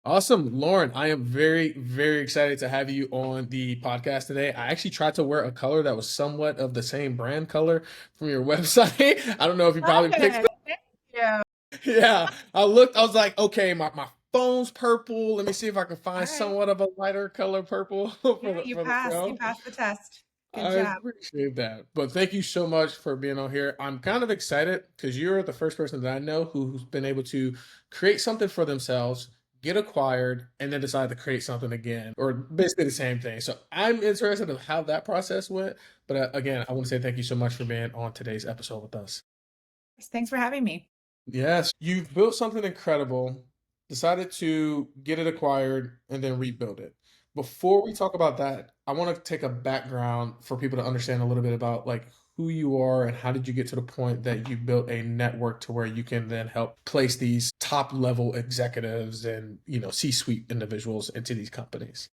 Awesome. Lauren, I am very, very excited to have you on the podcast today. I actually tried to wear a color that was somewhat of the same brand color from your website. I don't know if you Love probably picked it. Thank you. Yeah, I looked, I was like, okay, my phone's purple. Let me see if I can All find right. somewhat of a lighter color purple for Yeah, the you for the passed. You show. passed the test. Good I job. appreciate that. But thank you so much for being on here. I'm kind of excited because you're the first person that I know who's been able to create something for themselves, get acquired, and then decide to create something again, or basically the same thing. So I'm interested in how that process went. But again, I want to say thank you so much for being on today's episode with us. Thanks for having me. Yes, you've built something incredible, decided to get it acquired, and then rebuild it. Before we talk about that, I want to take a background for people to understand a little bit about like who you are and how did you get to the point that you built a network to where you can then help place these top level executives and C-suite individuals into these companies.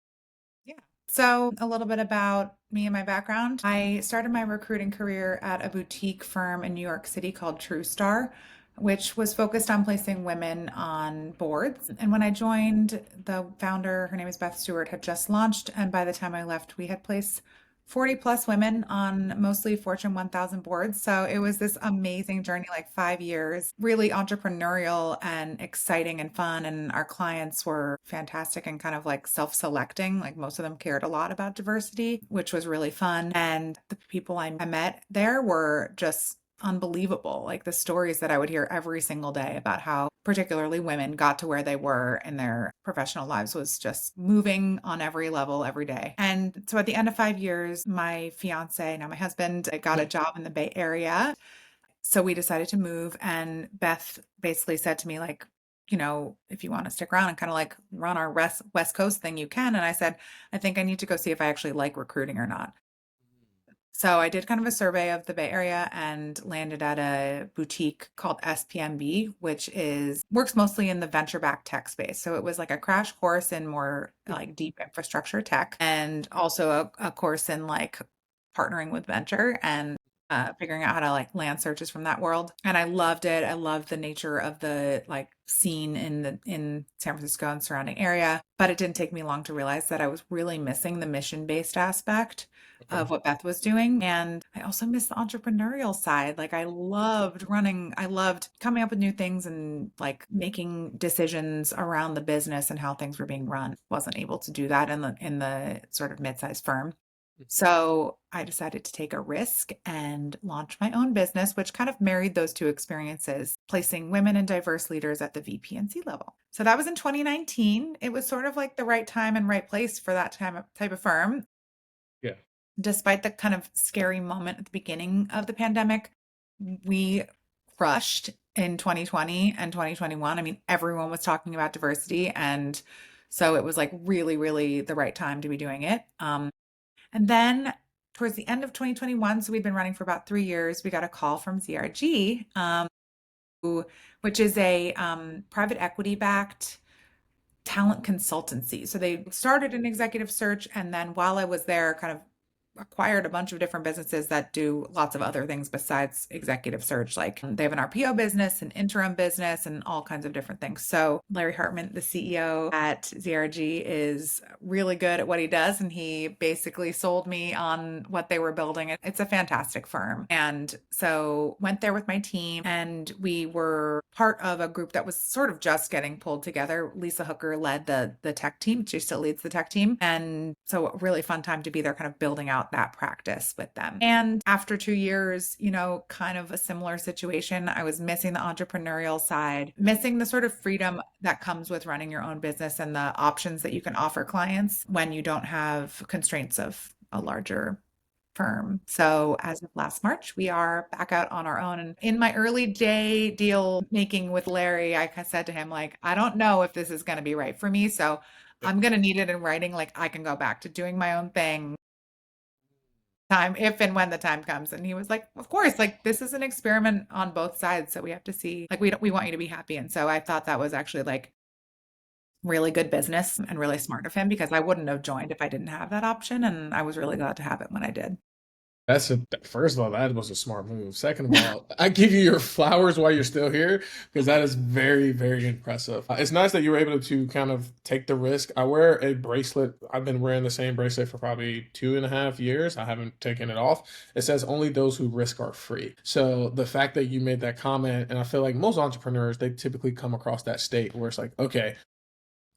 Yeah. So, a little bit about me and my background. I started my recruiting career at a boutique firm in New York City called TrueStar, which was focused on placing women on boards. And when I joined, the founder, her name is Beth Stewart, had just launched. And by the time I left, we had placed 40 plus women on mostly Fortune 1000 boards. So it was this amazing journey, like 5 years, really entrepreneurial and exciting and fun. And our clients were fantastic and kind of like self-selecting. Like most of them cared a lot about diversity, which was really fun. And the people I met there were just unbelievable. Like the stories that I would hear every single day about how particularly women got to where they were in their professional lives was just moving on every level every day. And so at the end of 5 years, my fiance, now my husband, got a job in the Bay Area. So we decided to move, and Beth basically said to me, like, if you want to stick around and kind of like run our West Coast thing, you can. And I said, I think I need to go see if I actually like recruiting or not. So I did kind of a survey of the Bay Area and landed at a boutique called SPMB, which is works mostly in the venture-backed tech space. So it was like a crash course in more like deep infrastructure tech and also a course in like partnering with venture and figuring out how to like land searches from that world. And I loved it. I loved the nature of the like scene in San Francisco and surrounding area. But it didn't take me long to realize that I was really missing the mission-based aspect Okay. of what Beth was doing. And I also missed the entrepreneurial side. Like I loved running, I loved coming up with new things and like making decisions around the business and how things were being run. Wasn't able to do that in the sort of mid-sized firm. So I decided to take a risk and launch my own business, which kind of married those two experiences, placing women and diverse leaders at the VP and C level. So that was in 2019. It was sort of like the right time and right place for that type of firm. Yeah. Despite the kind of scary moment at the beginning of the pandemic, we crushed in 2020 and 2021. I mean, everyone was talking about diversity. And so it was like really, really the right time to be doing it. And then towards the end of 2021, so we'd been running for about 3 years, we got a call from ZRG, which is a private equity backed talent consultancy. So they started an executive search, and then while I was there, kind of acquired a bunch of different businesses that do lots of other things besides executive search. Like they have an RPO business, an interim business, and all kinds of different things. So Larry Hartman, the CEO at ZRG, is really good at what he does. And he basically sold me on what they were building. It's a fantastic firm. And so went there with my team, and we were part of a group that was sort of just getting pulled together. Lisa Hooker led the tech team. She still leads the tech team. And so a really fun time to be there, kind of building out that practice with them. And after 2 years, kind of a similar situation, I was missing the entrepreneurial side, missing the sort of freedom that comes with running your own business and the options that you can offer clients when you don't have constraints of a larger firm. So as of last March, we are back out on our own. And in my early day deal making with Larry, I said to him, like, I don't know if this is going to be right for me. So I'm going to need it in writing. Like I can go back to doing my own thing time if and when the time comes. And he was like, of course, like this is an experiment on both sides. So we have to see, like, we want you to be happy. And so I thought that was actually like really good business and really smart of him because I wouldn't have joined if I didn't have that option. And I was really glad to have it when I did. First of all, that was a smart move. Second of all, I give you your flowers while you're still here because that is very, very impressive. It's nice that you were able to kind of take the risk. I wear a bracelet. I've been wearing the same bracelet for probably 2.5 years. I haven't taken it off. It says only those who risk are free. So the fact that you made that comment, and I feel like most entrepreneurs, they typically come across that state where it's like, okay,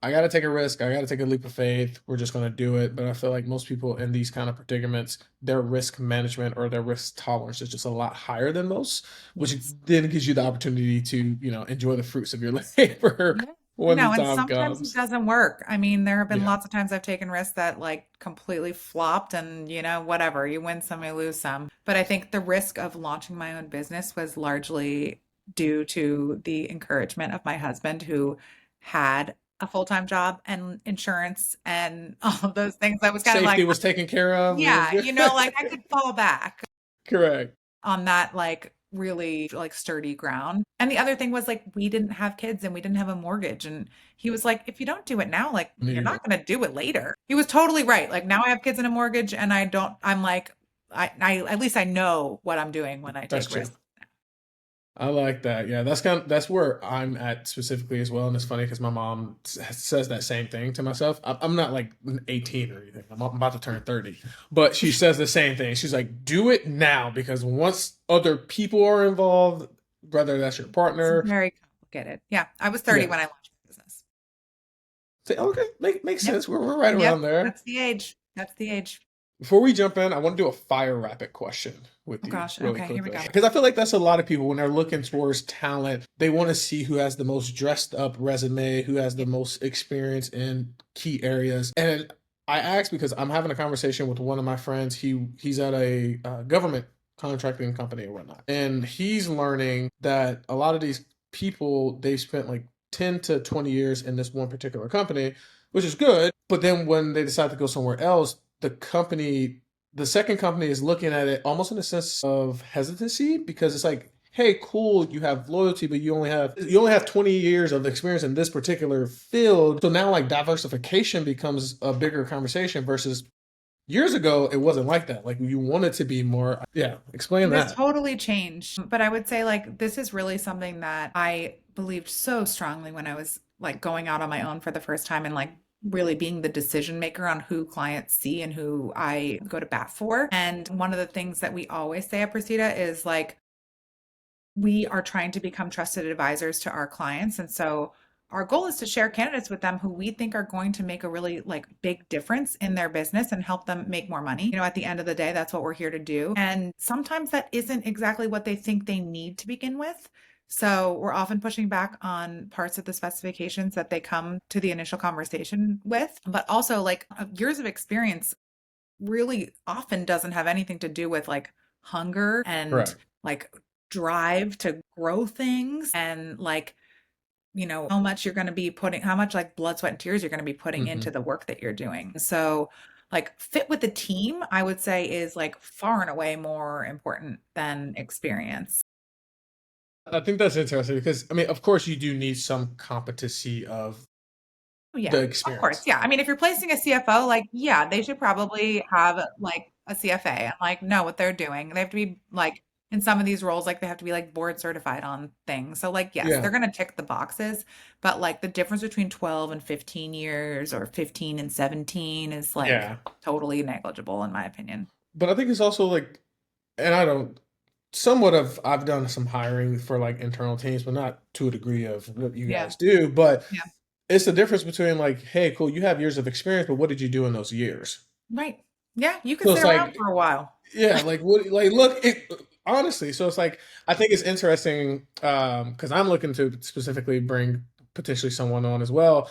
I got to take a risk. I got to take a leap of faith. We're just going to do it. But I feel like most people in these kind of predicaments, their risk management or their risk tolerance is just a lot higher than most, which Yes. then gives you the opportunity to, enjoy the fruits of your labor Yeah. when the And time sometimes it comes. doesn't work. I mean, there have been Yeah. lots of times I've taken risks that like completely flopped and, whatever, you win some, you lose some. But I think the risk of launching my own business was largely due to the encouragement of my husband, who had a full-time job and insurance and all of those things. I was kind of like, Safety was taken care of. It was yeah, good. like I could fall back Correct. on that like really like sturdy ground. And the other thing was like we didn't have kids and we didn't have a mortgage. And he was like, if you don't do it now, like you're Neither. not going to do it later. He was totally right. Like now I have kids and a mortgage and I'm like, I at least I know what I'm doing when I That's take true. risks. I like that. Yeah, that's where I'm at specifically as well. And it's funny because my mom says that same thing to myself. I'm not like 18 or anything. I'm about to turn 30, but she says the same thing. She's like, "Do it now because once other people are involved, whether that's your It's partner, very complicated. Yeah, I was 30 yeah, when I launched my business. say okay, makes Yep. sense. We're right Yep. around there." That's the age. That's the age. Before we jump in, I want to do a fire rapid question with Oh you gosh. really Okay, here we quickly. go. Because I feel like that's a lot of people when they're looking towards talent, they want to see who has the most dressed up resume, who has the most experience in key areas. And I asked because I'm having a conversation with one of my friends. He's at a government contracting company or whatnot. And he's learning that a lot of these people, they spent like 10 to 20 years in this one particular company, which is good. But then when they decide to go somewhere else, the second company is looking at it almost in a sense of hesitancy because it's like, hey, cool, you have loyalty, but you only have 20 years of experience in this particular field. So now like diversification becomes a bigger conversation versus years ago it wasn't like that. Like you wanted to be more, yeah, explain It has that. totally changed. But I would say like this is really something that I believed so strongly when I was like going out on my own for the first time and like really being the decision maker on who clients see and who I go to bat for. And one of the things that we always say at Precita is like we are trying to become trusted advisors to our clients. And so our goal is to share candidates with them who we think are going to make a really like big difference in their business and help them make more money. At the end of the day, that's what we're here to do. And sometimes that isn't exactly what they think they need to begin with. So we're often pushing back on parts of the specifications that they come to the initial conversation with, but also like years of experience really often doesn't have anything to do with like hunger and Correct. like drive to grow things and like how much you're going to be putting how much like blood sweat and tears you're going to be putting into Hmm. the work that you're doing. So like fit with the team I would say is like far and away more important than experience. I think that's interesting because I mean, of course, you do need some competency of Oh, the yeah, of course. experience. Yeah. I mean, if you're placing a CFO, like, yeah, they should probably have like a CFA and like know what they're doing. They have to be like in some of these roles, like they have to be like board certified on things. So like, yes, Yeah, they're gonna tick the boxes, but like the difference between 12 and 15 years or 15 and 17 is like yeah. totally negligible in my opinion. But I think it's also like, and I don't somewhat of I've done some hiring for like internal teams, but not to a degree of what you Yeah. guys do. But Yeah. it's the difference between like, hey, cool, you have years of experience, but what did you do in those years? Right. Yeah. You could So sit it's around like, for a while. yeah, like what, like look, honestly. So it's like I think it's interesting because I'm looking to specifically bring potentially someone on as well,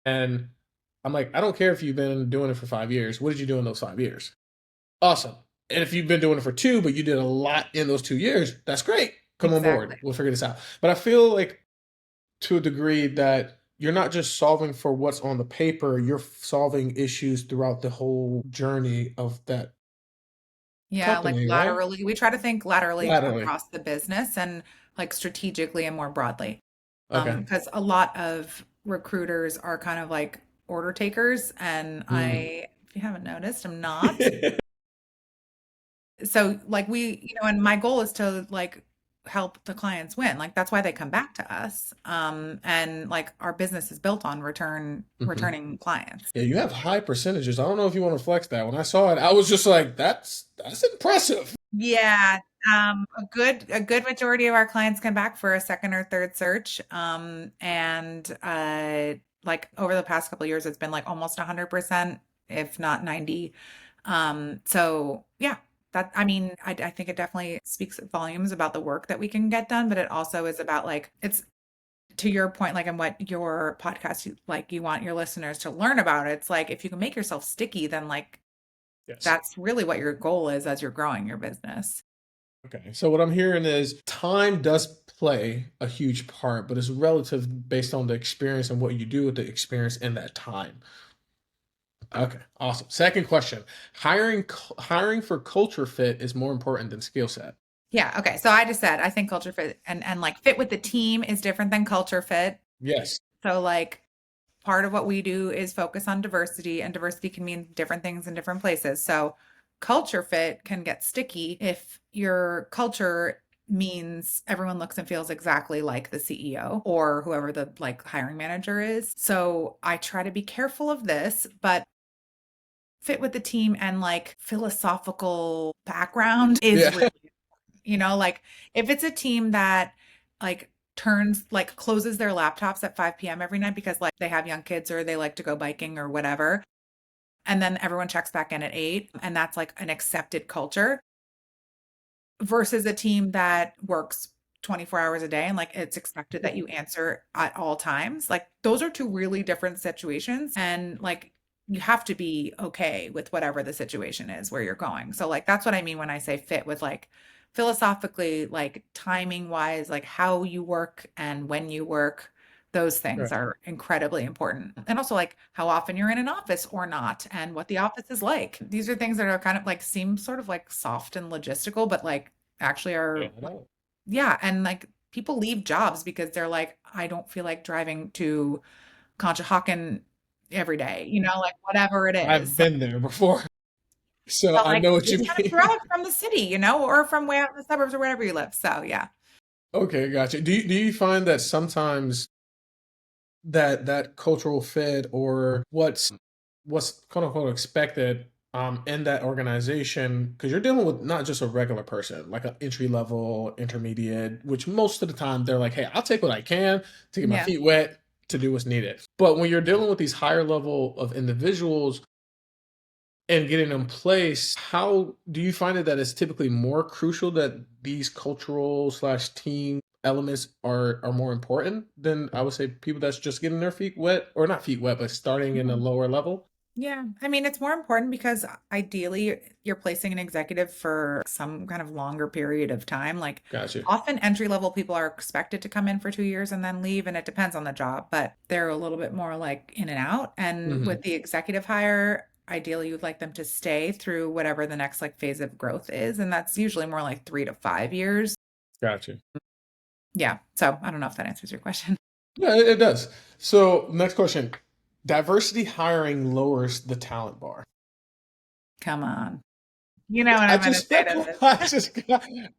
and I'm like, I don't care if you've been doing it for 5 years. What did you do in those 5 years? Awesome. And if you've been doing it for two, but you did a lot in those 2 years, that's great. Come on Exactly. board. We'll figure this out. But I feel like to a degree that you're not just solving for what's on the paper, you're solving issues throughout the whole journey of that Yeah, like company, right? laterally. We try to think laterally Laterally. across the business and like strategically and more broadly. Okay. Because a lot of recruiters are kind of like order takers, and Mm. if you haven't noticed, I'm not. So like and my goal is to like help the clients win. Like that's why they come back to us. And like our business is built on Mhm. returning clients. Yeah, you have high percentages. I don't know if you want to flex that. When I saw it, I was just like, that's impressive. Yeah, a good majority of our clients come back for a second or third search. And like over the past couple of years, it's been like almost 100%, if not 90. So yeah, that I mean, I think it definitely speaks volumes about the work that we can get done, but it also is about like it's to your point, like in what your podcast like you want your listeners to learn about. It's like if you can make yourself sticky, then like Yes. that's really what your goal is as you're growing your business. Okay. So what I'm hearing is time does play a huge part, but it's relative based on the experience and what you do with the experience in that time. Okay. Awesome. Second question. Hiring for culture fit is more important than skill set. Yeah, okay. So I just said I think culture fit and like fit with the team is different than culture fit. Yes. So like part of what we do is focus on diversity, and diversity can mean different things in different places. So culture fit can get sticky if your culture means everyone looks and feels exactly like the CEO or whoever the like hiring manager is. So I try to be careful of this, but fit with the team and like philosophical background is Yeah. really, like if it's a team that like turns like closes their laptops at 5 p.m. every night because like they have young kids or they like to go biking or whatever, and then everyone checks back in at 8 and that's like an accepted culture versus a team that works 24 hours a day and like it's expected that you answer at all times. Like those are two really different situations, and like you have to be okay with whatever the situation is where you're going. So like that's what I mean when I say fit with like philosophically, like timing wise, like how you work and when you work. Those things Right. are incredibly important. And also like how often you're in an office or not and what the office is like. These are things that are kind of like seem sort of like soft and logistical, but like actually Yeah, are I like, know. yeah, and like people leave jobs because they're like, I don't feel like driving to Conshohocken every day, like whatever it I've is. So, been there before, so but I like know what you just kind of mean. drive from the city, or from way out in the suburbs or wherever you live. So yeah. Okay, gotcha. Do you find that sometimes that cultural fit or what's quote unquote expected in that organization, because you're dealing with not just a regular person, like an entry level, intermediate, which most of the time they're like, hey, I'll take what I can to get my Yeah. feet wet to do what's needed. But when you're dealing with these higher level of individuals and getting in place, how do you find it that it's typically more crucial that these cultural slash team elements are more important than I would say people that's just getting their feet wet, or not feet wet, but starting in a lower level? Yeah, I mean, it's more important because ideally you're placing an executive for some kind of longer period of time. Like Gotcha. often entry level people are expected to come in for 2 years and then leave, and it depends on the job, but they're a little bit more like in and out. And with Hmm. the executive hire, ideally you'd like them to stay through whatever the next like phase of growth is, and that's usually more like 3 to 5 years. Gotcha. Yeah, so I don't know if that answers your question. Yeah, it does. So next question. Diversity hiring lowers the talent bar. Come on. You know what I I'm going to just say to this.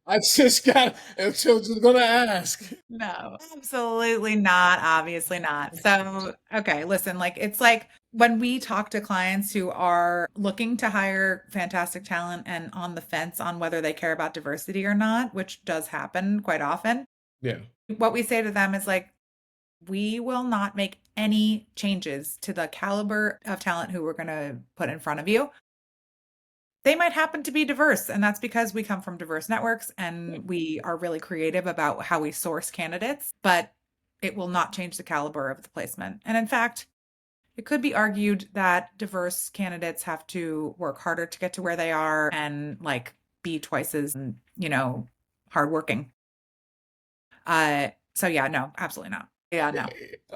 I was gonna ask. No, absolutely not. Obviously not. So, okay, listen, like it's like when we talk to clients who are looking to hire fantastic talent and on the fence on whether they care about diversity or not, which does happen quite often, Yeah. what we say to them is like, we will not make any changes to the caliber of talent who we're going to put in front of you. They might happen to be diverse, and that's because we come from diverse networks and we are really creative about how we source candidates, but it will not change the caliber of the placement. And in fact, it could be argued that diverse candidates have to work harder to get to where they are and like be twice as, hardworking. So yeah, no, absolutely not. Yeah, no.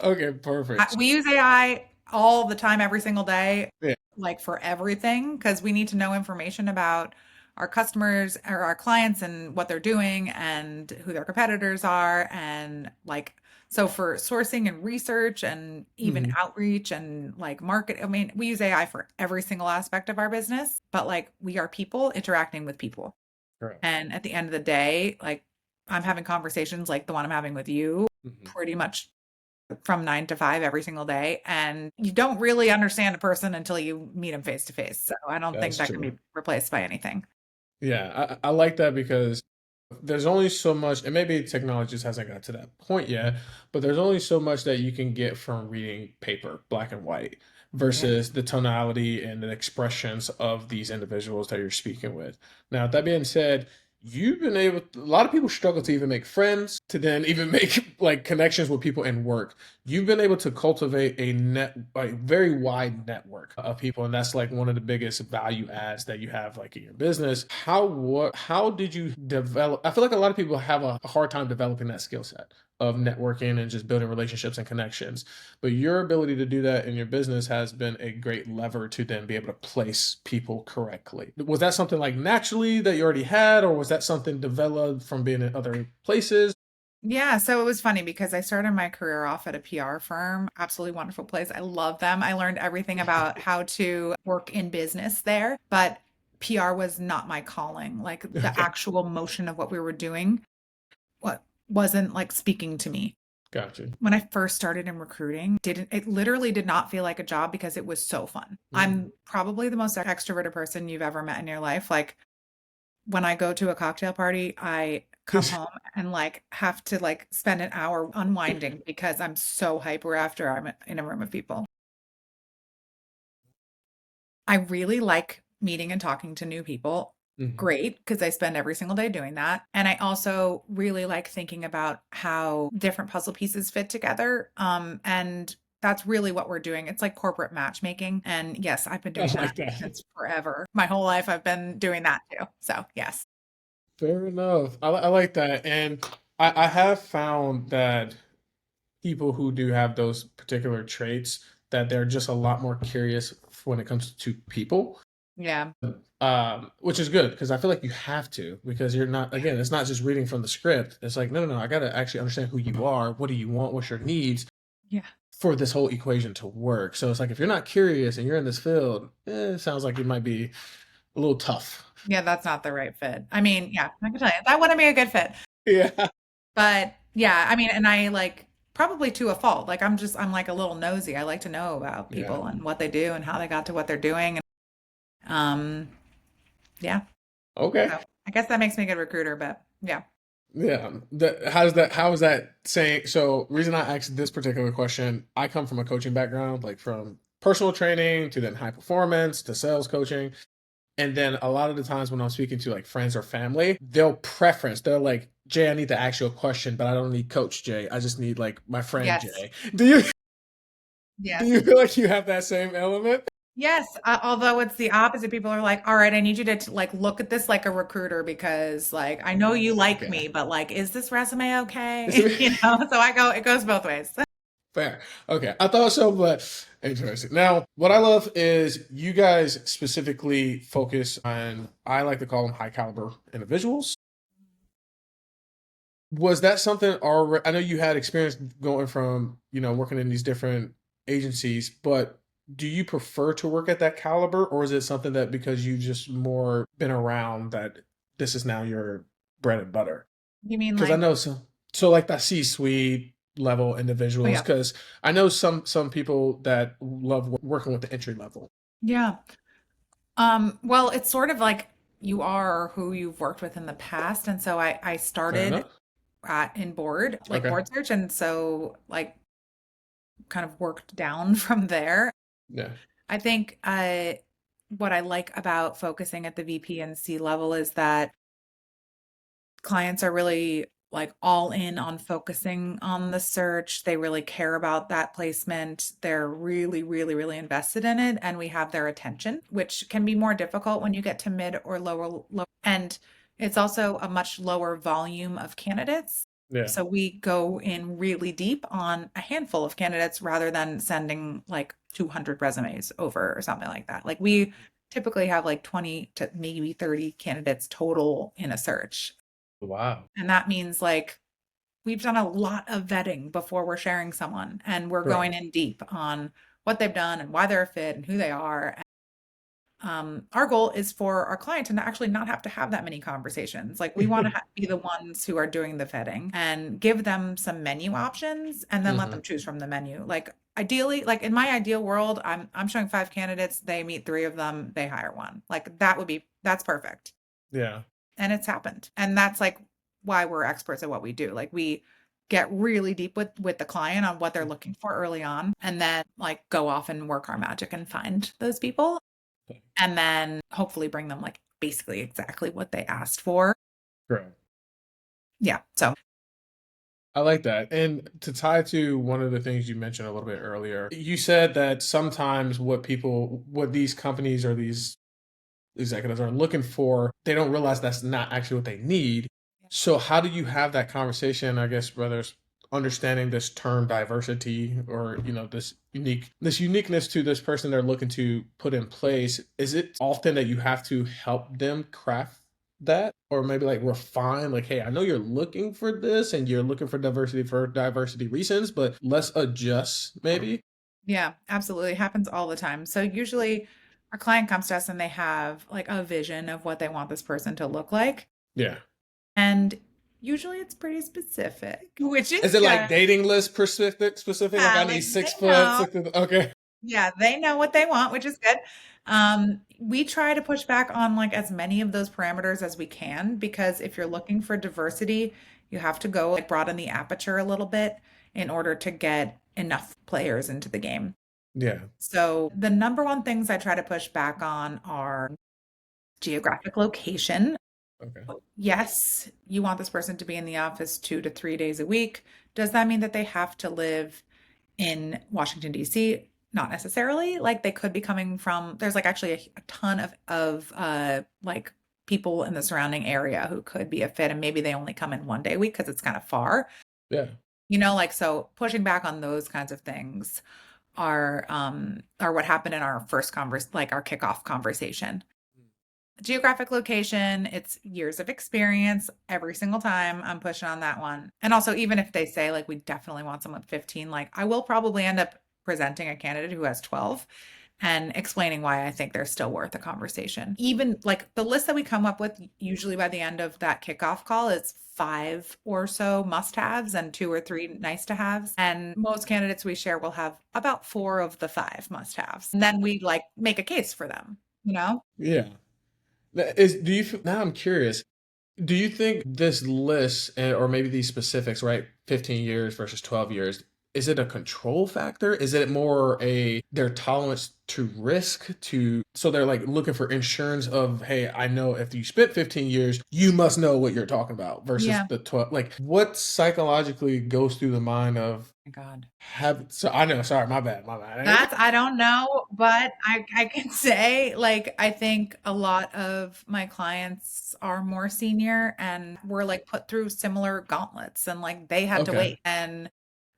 Okay, perfect. We use AI all the time, every single day, Yeah. like for everything, because we need to know information about our customers or our clients and what they're doing and who their competitors are and like So for sourcing and research and even Hmm. outreach and like market, I mean, we use AI for every single aspect of our business, but like we are people interacting with people. Correct. And at the end of the day, like I'm having conversations like the one I'm having with you Hmm. pretty much from 9 to 5 every single day. And you don't really understand a person until you meet them face to face. So I don't think That's that can true. be replaced by anything. Yeah, I like that because there's only so much, and maybe technology just hasn't got to that point yet, but there's only so much that you can get from reading paper, black and white, Yeah. versus the tonality and the expressions of these individuals that you're speaking with. Now, that being said, you've been able, a lot of people struggle to even make friends, to then even make like connections with people in work. You've been able to cultivate a very wide network of people, and that's like one of the biggest value adds that you have like in your business. How did you develop? I feel like a lot of people have a hard time developing that skill set of networking and just building relationships and connections. But your ability to do that in your business has been a great lever to then be able to place people correctly. Was that something like naturally that you already had, or was that something developed from being in other places? Yeah, so it was funny because I started my career off at a PR firm, absolutely wonderful place. I love them. I learned everything about how to work in business there, but PR was not my calling. Like the Okay, actual motion of what we were doing, what wasn't like speaking to me. gotcha. When I first started in recruiting, didn't it literally did not feel like a job because it was so fun. Mm. I'm probably the most extroverted person you've ever met in your life. Like when I go to a cocktail party, I come home and like have to like spend an hour unwinding because I'm so hyper after I'm in a room of people. I really like meeting and talking to new people. Mhm. Great, because I spend every single day doing that. And I also really like thinking about how different puzzle pieces fit together. And that's really what we're doing. It's like corporate matchmaking. And yes, I've been I doing that like that. since forever. My whole life I've been doing that too. So yes. Fair enough. I like that. And I have found that people who do have those particular traits, that they're just a lot more curious when it comes to people, Yeah. which is good because I feel like you have to, because you're not, again, it's not just reading from the script. It's like, no, no, no, I got to actually understand who you are. What do you want? What's your needs Yeah. for this whole equation to work? So it's like, if you're not curious and you're in this field, it sounds like it might be a little tough. Yeah, that's not the right fit. I mean, yeah, I can tell you that wouldn't be a good fit. Yeah. But yeah, I mean, and I like probably to a fault. Like I'm like a little nosy. I like to know about Yeah. people and what they do and how they got to what they're doing. And yeah. Okay. So I guess that makes me a good recruiter, but yeah. Yeah. How is that saying? So, reason I asked this particular question, I come from a coaching background, like from personal training to then high performance to sales coaching. And then a lot of the times when I'm speaking to like friends or family, they're like, Jay, I need to ask you a question, but I don't need Coach Jay. I just need like my friend Yes. Jay. Do Yes. you feel like you have that same element? Yes, although it's the opposite. People are like, "All right, I need you to like look at this like a recruiter because like I know you like Okay. me, but like is this resume okay?" You know? So I go it goes both ways. Fair. Okay. I thought so, but interesting. Now, what I love is you guys specifically focus on, I like to call them high caliber individuals. Was that something already? I know you had experience going from, working in these different agencies, but do you prefer to work at that caliber, or is it something that because you just more been around that this is now your bread and butter? You mean Because I like, know so like that C-suite level oh individuals. yeah. Because I know some people that love working with the entry level. Yeah. Well, it's sort of like you are who you've worked with in the past. And so I Fair started enough. at in like Okay. board search. And so like kind of worked down from there. Yeah. I think what I like about focusing at the VP and C level is that clients are really like all in on focusing on the search. They really care about that placement. They're really, really, really invested in it. And we have their attention, which can be more difficult when you get to mid or lower. And it's also a much lower volume of candidates. Yeah. So we go in really deep on a handful of candidates rather than sending like 200 resumes over or something like that. Like we typically have like 20 to maybe 30 candidates total in a search. Wow. And that means like we've done a lot of vetting before we're sharing someone, and we're Right. going in deep on what they've done and why they're a fit and who they are. Our goal is for our client to actually not have to have that many conversations. Like we want to be the ones who are doing the vetting and give them some menu options and then let Hmm. them choose from the menu. Like ideally, like in my ideal world, I'm showing 5 candidates, they meet 3 of them, they hire one. Like that's perfect. Yeah. And it's happened. And that's like why we're experts at what we do. Like we get really deep with the client on what they're looking for early on and then like go off and work our magic and find those people and then hopefully bring them like basically exactly what they asked for. Correct. Yeah. So I like that. And to tie to one of the things you mentioned a little bit earlier, you said that sometimes what these companies or these executives are looking for, they don't realize that's not actually what they need. So how do you have that conversation, I guess, whether it's understanding this term diversity or, this uniqueness to this person they're looking to put in place? Is it often that you have to help them craft that or maybe like refine like, hey, I know you're looking for this and you're looking for diversity reasons, but let's adjust maybe? yeah, absolutely. It happens all the time. So usually our client comes to us and they have like a vision of what they want this person to look like. Yeah. And usually it's pretty specific, which is Is it like good. dating list specific? Like I need Like six they foot, know. 6 foot. Okay. Yeah, they know what they want, which is good. We try to push back on like as many of those parameters as we can because if you're looking for diversity, you have to go like broaden the aperture a little bit in order to get enough players into the game. Yeah. So the number one things I try to push back on are geographic location. Okay. Yes, you want this person to be in the office 2 to 3 days a week. Does that mean that they have to live in Washington, D.C.? Not necessarily. Like they could be coming from, there's like actually a ton of like people in the surrounding area who could be a fit and maybe they only come in one day a week because it's kind of far. Yeah. Like so pushing back on those kinds of things are what happened in our first like our kickoff conversation. Geographic location, it's years of experience every single time I'm pushing on that one. And also, even if they say, like, we definitely want someone with 15, like, I will probably end up presenting a candidate who has 12 and explaining why I think they're still worth a conversation. Even like the list that we come up with, usually by the end of that kickoff call, is 5 or so must haves and 2 or 3 nice to haves. And most candidates we share will have about 4 of the 5 must haves. And then we like make a case for them, you know? Yeah. Now I'm curious. Do you think this list or maybe these specifics, right? 15 years versus 12 years, is it a control factor? Is it more their tolerance to risk so they're like looking for insurance of, hey, I know if you spent 15 years, you must know what you're talking about versus Yeah. the 12. Like what psychologically goes through the mind of My God. I know, sorry, my bad. I don't know, but I can say like I think a lot of my clients are more senior and were like put through similar gauntlets and like they had to Okay. wait and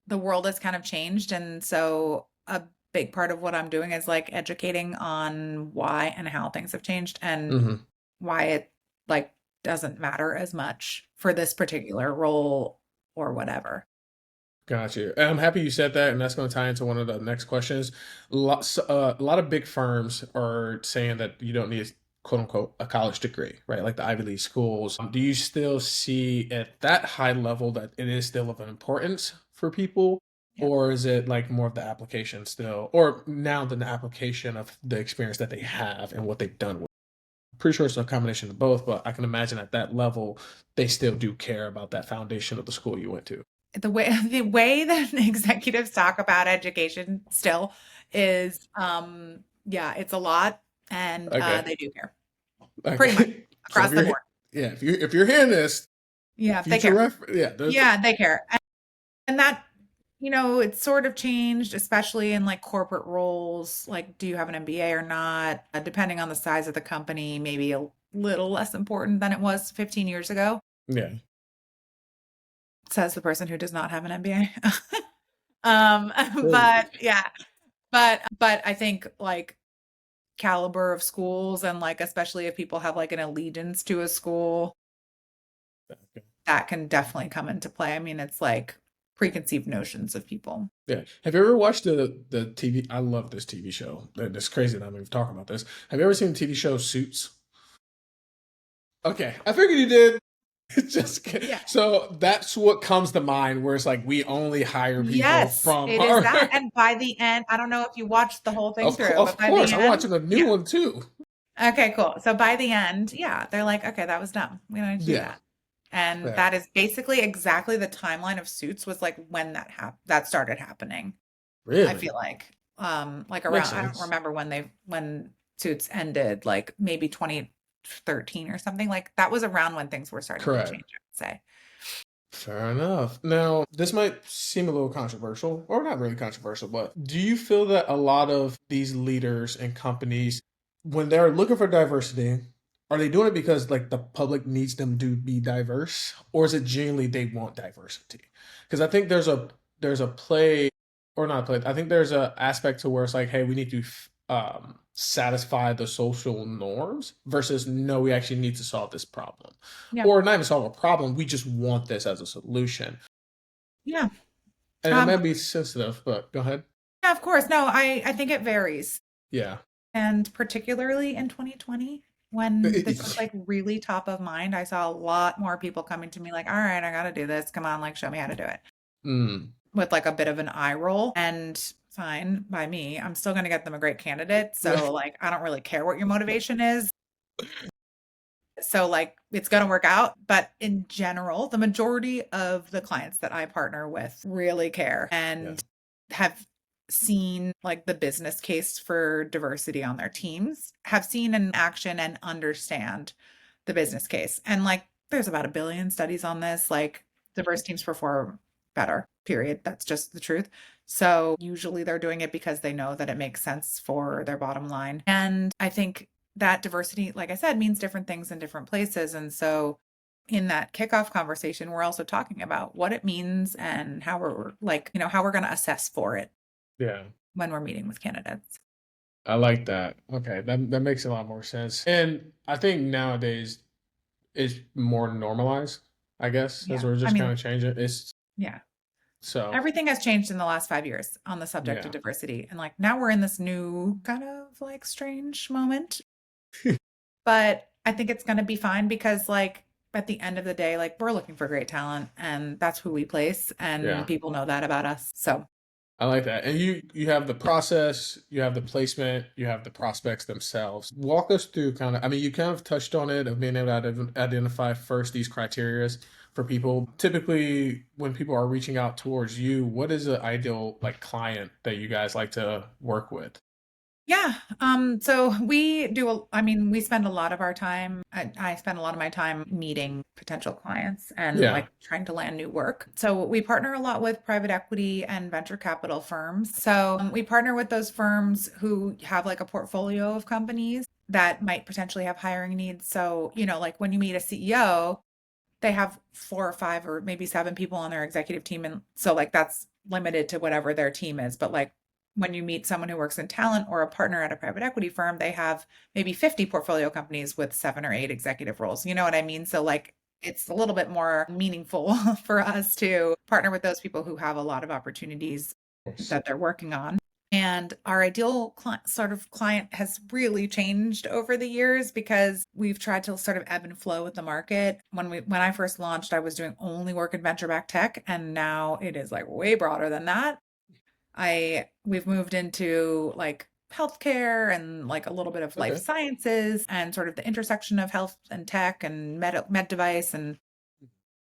the world has kind of changed and so a big part of what I'm doing is like educating on why and how things have changed and Hmm. why it like doesn't matter as much for this particular role or whatever. Got you. And I'm happy you said that, and that's going to tie into one of the next questions. A lot of big firms are saying that you don't need quote unquote a college degree, right? Like the Ivy League schools. Do you still see at that high level that it is still of an importance for people, Yeah. or is it like more of the application still, or now the application of the experience that they have and what they've done with? Pretty sure it's a combination of both, but I can imagine at that level they still do care about that foundation of the school you went to. The way that executives talk about education still is yeah, it's a lot and Okay. they do care pretty much Okay. So across the board. if you're hearing this, Yeah, they future care. reference, yeah, there's Yeah, they care. And that it's sort of changed, especially in like corporate roles. Like, do you have an MBA or not? Depending on the size of the company, maybe a little less important than it was 15 years ago, yeah. says the person who does not have an MBA. Um, Well, but yeah, but I think like caliber of schools and like especially if people have like an allegiance to a school. that can definitely come into play. I mean, it's like preconceived notions of people. Yeah. Have you ever watched the TV? I love this TV show. It's crazy that I'm even talking about this. Have you ever seen the TV show Suits? Okay, I figured you did. Just kidding. Yeah. So that's what comes to mind, where it's like we only hire people Yes, from it is our. that. And by the end, I don't know if you watched the whole thing through, Of but by the course, I'm end, watching the new yeah. one too. Okay, cool. So by the end, yeah, they're like, okay, that was dumb. We don't need to do Yeah, that. And yeah. that is basically exactly the timeline of Suits was like when that started happening. I Really feel like makes around I don't sense. remember when Suits ended, like maybe 2013 or something. Like that was around when things were starting to Correct. change, I would say. Fair enough. Now, this might seem a little controversial, or not really controversial, but do you feel that a lot of these leaders and companies, when they're looking for diversity, are they doing it because like the public needs them to be diverse, or is it genuinely they want diversity? Because I think there's a play or not a play. I think there's a aspect to where it's like, hey, we need to satisfy the social norms versus no, we actually need to solve this problem Yeah. or not even solve a problem. We just want this as a solution. Yeah. And it Um, might be sensitive, but go ahead. yeah, of course. No, I think it varies. Yeah. And particularly in 2020, when this was like really top of mind, I saw a lot more people coming to me like, all right, I got to do this. Come on, like, show me how to do it Mm, with like a bit of an eye roll. And fine by me, I'm still going to get them a great candidate. yeah. So, like, I don't really care what your motivation is. So, like, it's going to work out. But in general, the majority of the clients that I partner with really care Yeah. and have seen like the business case for diversity on their teams, have seen in action and understand the business case. And like, there's about 1 billion studies on this. Like, diverse teams perform better, period. That's just the truth. So, usually they're doing it because they know that it makes sense for their bottom line. And I think that diversity, like I said, means different things in different places. And so in that kickoff conversation, we're also talking about what it means and how we're like, how we're going to assess for it Yeah. when we're meeting with candidates. I like that. Okay. That makes a lot more sense. And I think nowadays it's more normalized, I guess, as Yeah. we're I just kind mean, of changing. It's yeah. so, Everything has changed in the last 5 years on the subject of yeah. diversity. And like now we're in this new kind of like strange moment. But I think it's going to be fine because like at the end of the day, like we're looking for great talent and that's who we place and Yeah. people know that about us. So I like that. And you have the process, you have the placement, you have the prospects themselves. Walk us through kind of, I mean, you kind of touched on it of being able to identify first these criterias for people. Typically, when people are reaching out towards you, what is the ideal like client that you guys like to work with? yeah. So we do, I mean, we spend a lot of our time, I spend a lot of my time meeting potential clients and Yeah. like trying to land new work. So we partner a lot with private equity and venture capital firms. So we partner with those firms who have like a portfolio of companies that might potentially have hiring needs. So, like when you meet a CEO, they have 4 or 5 or maybe 7 people on their executive team. And so like that's limited to whatever their team is. But like when you meet someone who works in talent or a partner at a private equity firm, they have maybe 50 portfolio companies with 7 or 8 executive roles. You know what I mean? So like it's a little bit more meaningful for us to partner with those people who have a lot of opportunities Of course. that they're working on. And our ideal client has really changed over the years because we've tried to sort of ebb and flow with the market. When I first launched, I was doing only work in venture-backed tech, and now it is like way broader than that. We've moved into like healthcare and like a little bit of life Okay. sciences and sort of the intersection of health and tech and med device. And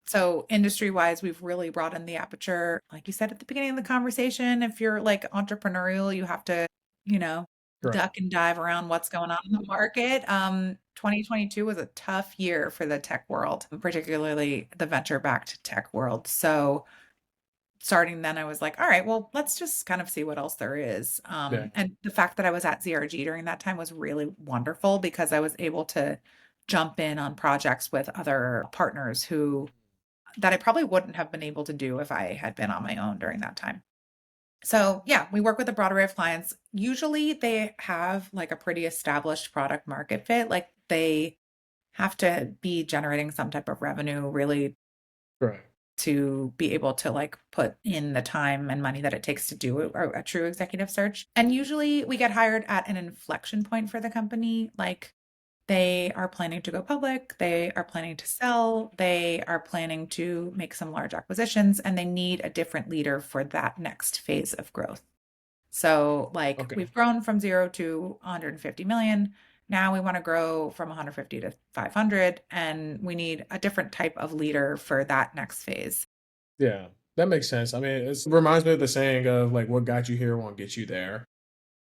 so industry wise, we've really broadened the aperture. Like you said at the beginning of the conversation, if you're like entrepreneurial, you have to, you know, Correct. duck and dive around what's going on in the market. 2022 was a tough year for the tech world, particularly the venture-backed tech world. So starting then I was like, all right, well, let's just kind of see what else there is. Yeah. And the fact that I was at ZRG during that time was really wonderful because I was able to jump in on projects with other partners who that I probably wouldn't have been able to do if I had been on my own during that time. So, yeah, we work with a broad array of clients. Usually they have like a pretty established product market fit. Like they have to be generating some type of revenue really Right. to be able to like put in the time and money that it takes to do a true executive search. And usually we get hired at an inflection point for the company. Like they are planning to go public, they are planning to sell, they are planning to make some large acquisitions, and they need a different leader for that next phase of growth. So, like, Okay. we've grown from 0 to 150 million. Now we want to grow from 150 to 500, and we need a different type of leader for that next phase. Yeah, that makes sense. I mean, it reminds me of the saying of like, what got you here won't get you there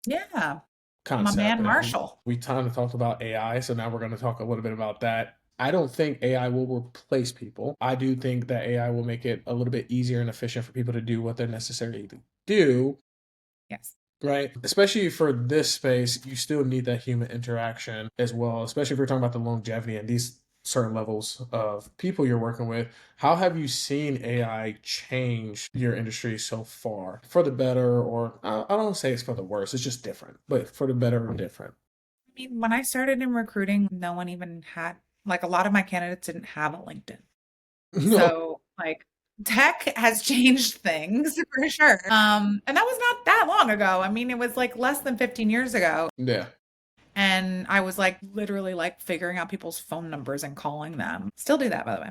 Yeah, my concept. man And Marshall. we kind of talked about AI. So now we're going to talk a little bit about that. I don't think AI will replace people. I do think that AI will make it a little bit easier and efficient for people to do what they're necessary to do. Yes. Right. Especially for this space, you still need that human interaction as well, especially if we're talking about the longevity and these certain levels of people you're working with. How have you seen AI change your industry so far for the better? Or I don't say it's for the worse, it's just different, but for the better or different. I mean, when I started in recruiting, no one even had, like, a lot of my candidates didn't have a LinkedIn. No. So, like, tech has changed things for sure. And that was not that long ago. I mean, it was like less than 15 years ago. Yeah. And I was like literally like figuring out people's phone numbers and calling them. Still do that, by the way.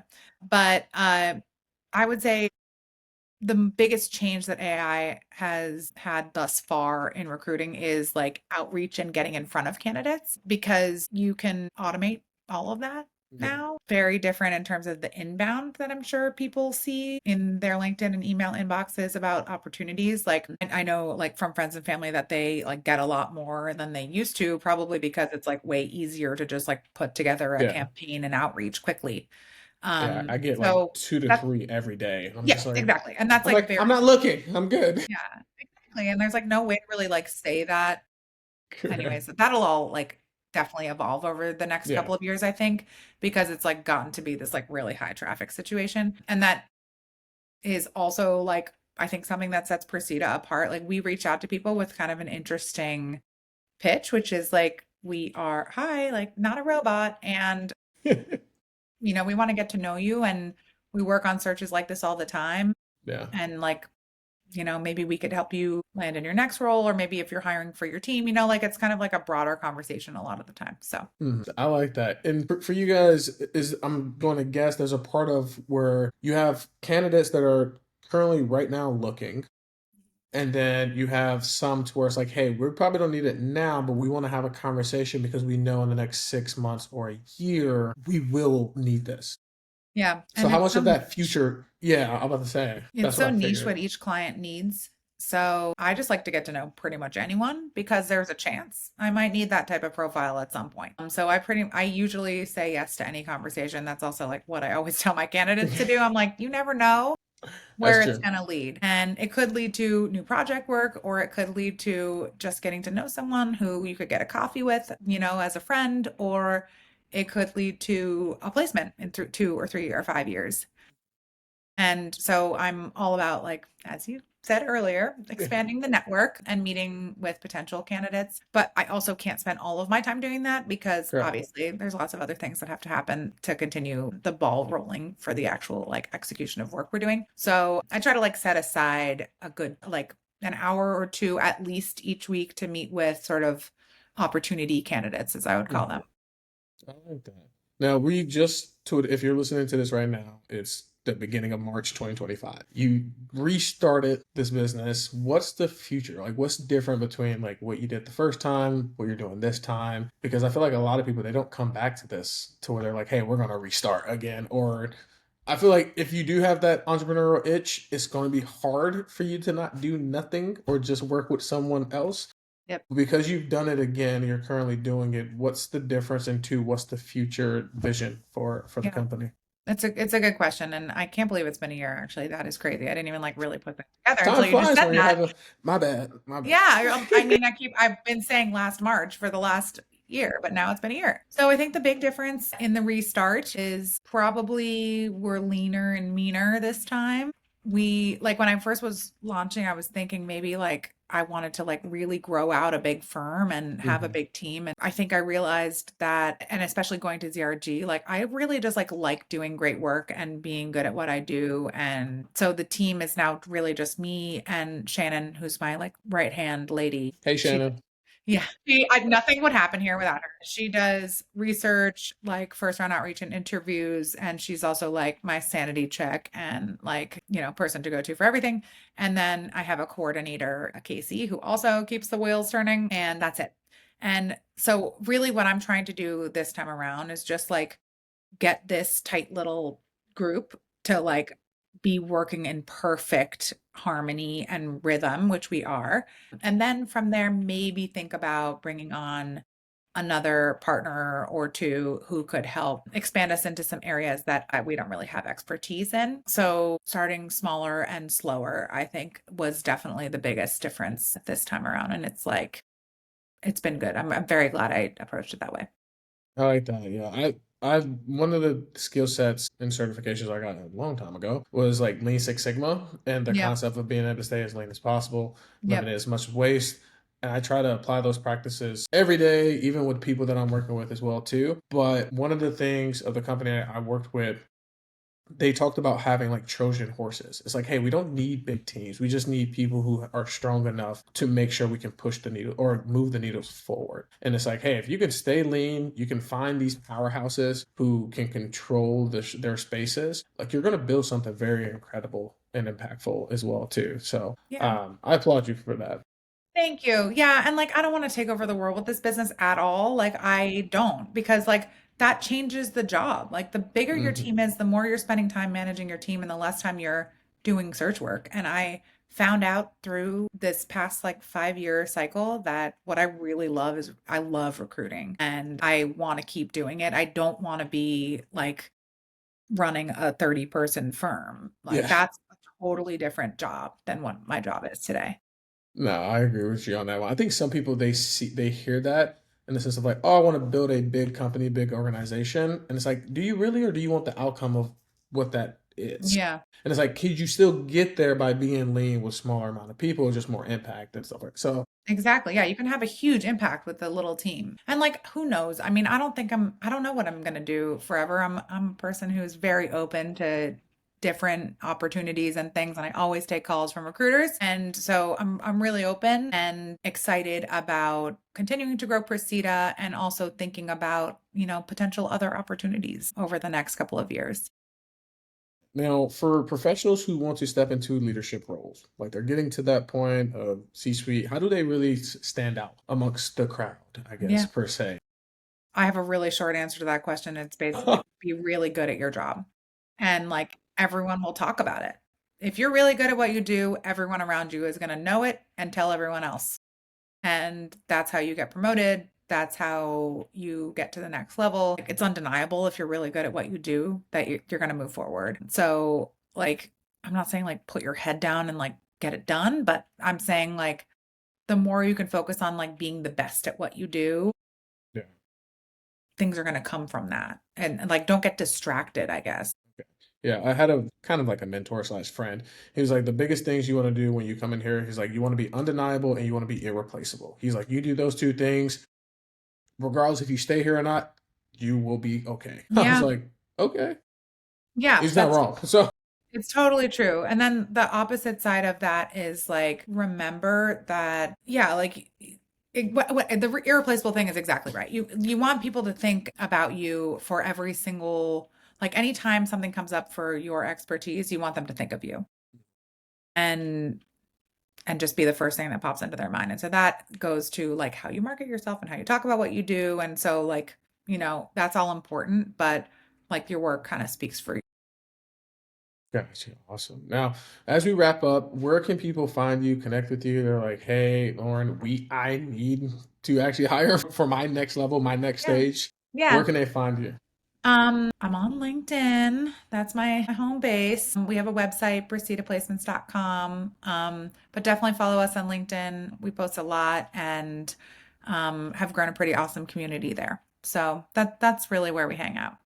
But I would say the biggest change that AI has had thus far in recruiting is like outreach and getting in front of candidates because you can automate all of that Yeah. now. Very different in terms of the inbound that I'm sure people see in their LinkedIn and email inboxes about opportunities. Like I know like from friends and family that they like get a lot more than they used to, probably because it's like way easier to just like put together a Yeah. campaign and outreach quickly. Yeah. I get like So 2 to 3 every day. And I'm just yes, like, exactly. And that's like I'm very, not looking. I'm good. yeah, exactly. And there's like no way to really like say that. Correct. Anyways, that'll all like definitely evolve over the next Yeah. couple of years, I think, because it's like gotten to be this like really high traffic situation. And that is also like, I think something that sets Precita apart. Like we reach out to people with kind of an interesting pitch, which is like, we are, hi, like not a robot. And, we want to get to know you. And we work on searches like this all the time. Yeah. And like, maybe we could help you land in your next role, or maybe if you're hiring for your team, like it's kind of like a broader conversation a lot of the time. So, I like that. And for you guys, is I'm going to guess there's a part of where you have candidates that are currently right now looking, and then you have some to where it's like, hey, we probably don't need it now, but we want to have a conversation because we know in the next 6 months or a year we will need this. yeah. So And how it's much so of that niche. future? Yeah, I'm about to say It's that's what so I niche figured. what each client needs. So I just like to get to know pretty much anyone because there's a chance I might need that type of profile at some point. So I usually say yes to any conversation. That's also like what I always tell my candidates to do. I'm like, you never know That's where it's true. going to lead. And it could lead to new project work, or it could lead to just getting to know someone who you could get a coffee with, as a friend, or it could lead to a placement in 2 or 3 or 5 years. And so I'm all about, like, as you said earlier, expanding the network and meeting with potential candidates. But I also can't spend all of my time doing that because Correct. obviously there's lots of other things that have to happen to continue the ball rolling for the actual like execution of work we're doing. So I try to like set aside a good like an hour or two at least each week to meet with sort of opportunity candidates, as I would call them. I like that. Now, we just to if you're listening to this right now, it's the beginning of March 2025. You restarted this business. What's the future? Like, what's different between like what you did the first time, what you're doing this time? Because I feel like a lot of people they don't come back to this to where they're like, hey, we're gonna restart again. Or I feel like if you do have that entrepreneurial itch, it's going to be hard for you to not do nothing or just work with someone else. Yep. Because you've done it again, you're currently doing it. What's the difference, and two, what's the future vision for the Yeah. company? It's a good question. And I can't believe it's been a year, actually. That is crazy. I didn't even like really put that together Time until you just flies said when you're that. having. My bad. My bad. Yeah, I mean, I've been saying last March for the last year, but now it's been a year. So I think the big difference in the restart is probably we're leaner and meaner this time. we like when I first was launching, I was thinking maybe like I wanted to like really grow out a big firm and have a Mhm. big team. And I think I realized that, and especially going to ZRG, like I really just like doing great work and being good at what I do. And so the team is now really just me and Shannon, who's my like right hand lady. Hey, She Shannon. yeah, nothing would happen here without her. She does research, like first round outreach and interviews, and she's also like my sanity check and like, person to go to for everything. And then I have a coordinator, a Casey, who also keeps the wheels turning, and that's it. And so really what I'm trying to do this time around is just like get this tight little group to like be working in perfect harmony and rhythm, which we are. And then from there, maybe think about bringing on another partner or two who could help expand us into some areas that we don't really have expertise in. So starting smaller and slower, I think was definitely the biggest difference this time around. And it's like, it's been good. I'm very glad I approached it that way. I like that. Yeah, I've one of the skill sets and certifications I got a long time ago was like Lean Six Sigma and the Yep. concept of being able to stay as lean as possible, Yep. limiting as much waste. And I try to apply those practices every day, even with people that I'm working with as well too. But one of the things of the company I worked with, they talked about having like Trojan horses. It's like, hey, we don't need big teams. We just need people who are strong enough to make sure we can push the needle or move the needles forward. And it's like, hey, if you can stay lean, you can find these powerhouses who can control their spaces. Like you're going to build something very incredible and impactful as well too. So Yeah. I applaud you for that. Thank you. Yeah, and like I don't want to take over the world with this business at all. Like I don't because like that changes the job. Like the bigger your Hmm. team is, the more you're spending time managing your team and the less time you're doing search work. And I found out through this past like 5-year cycle that what I really love is I love recruiting and I want to keep doing it. I don't want to be like running a 30-person firm. Like Yeah. that's a totally different job than what my job is today. No, I agree with you on that one. I think some people they hear that in the sense of like, oh, I want to build a big company, big organization, and it's like, do you really, or do you want the outcome of what that is? Yeah. And it's like, could you still get there by being lean with smaller amount of people, just more impact and stuff like so. Exactly. Yeah, you can have a huge impact with a little team. And like who knows? I mean, I don't know what I'm going to do forever. I'm a person who's very open to different opportunities and things and I always take calls from recruiters. And so I'm really open and excited about continuing to grow Precita and also thinking about, potential other opportunities over the next couple of years. Now, for professionals who want to step into leadership roles, like they're getting to that point of C-suite, how do they really stand out amongst the crowd, I guess, Yeah. per se? I have a really short answer to that question. It's basically be really good at your job. And like everyone will talk about it. If you're really good at what you do, everyone around you is going to know it and tell everyone else. And that's how you get promoted. That's how you get to the next level. Like, it's undeniable if you're really good at what you do that you're going to move forward. So, like, I'm not saying like put your head down and like get it done, but I'm saying like the more you can focus on like being the best at what you do, Yeah. things are going to come from that. And like don't get distracted, I guess. Yeah, I had a kind of like a mentor slash friend. He was like, the biggest things you want to do when you come in here, he's like, you want to be undeniable and you want to be irreplaceable. He's like, you do those two things, regardless if you stay here or not, you will be okay. I was Yeah. like, okay, Yeah, he's not wrong. So, it's totally true. And then the opposite side of that is like, remember that, yeah, like the irreplaceable thing is exactly right. You want people to think about you for every single, like anytime something comes up for your expertise, you want them to think of you and just be the first thing that pops into their mind. And so that goes to like how you market yourself and how you talk about what you do. And so like, that's all important, but like your work kind of speaks for you. gotcha. Awesome. Now, as we wrap up, where can people find you, connect with you? They're like, hey, Lauren, I need to actually hire for my next level, my next Yeah. stage. Where Yeah. can they find you? I'm on LinkedIn. That's my home base. We have a website, precitaplacements.com. But definitely follow us on LinkedIn. We post a lot and have grown a pretty awesome community there. So that's really where we hang out.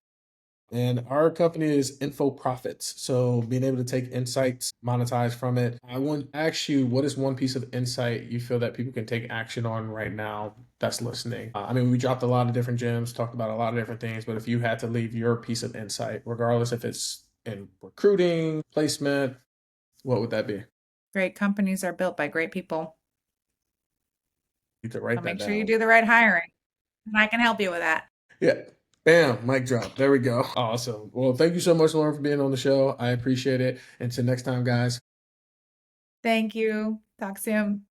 And our company is InfoProfits. So being able to take insights, monetize from it. I want to ask you, what is one piece of insight you feel that people can take action on right now that's listening? I mean, we dropped a lot of different gems, talked about a lot of different things, but if you had to leave your piece of insight, regardless if it's in recruiting, placement, what would that be? Great companies are built by great people. You could So write that make sure you down. do the right hiring, and I can help you with that. Yeah. Bam, mic drop. There we go. Awesome. Well, thank you so much, Lauren, for being on the show. I appreciate it. Until next time, guys. Thank you. Talk soon.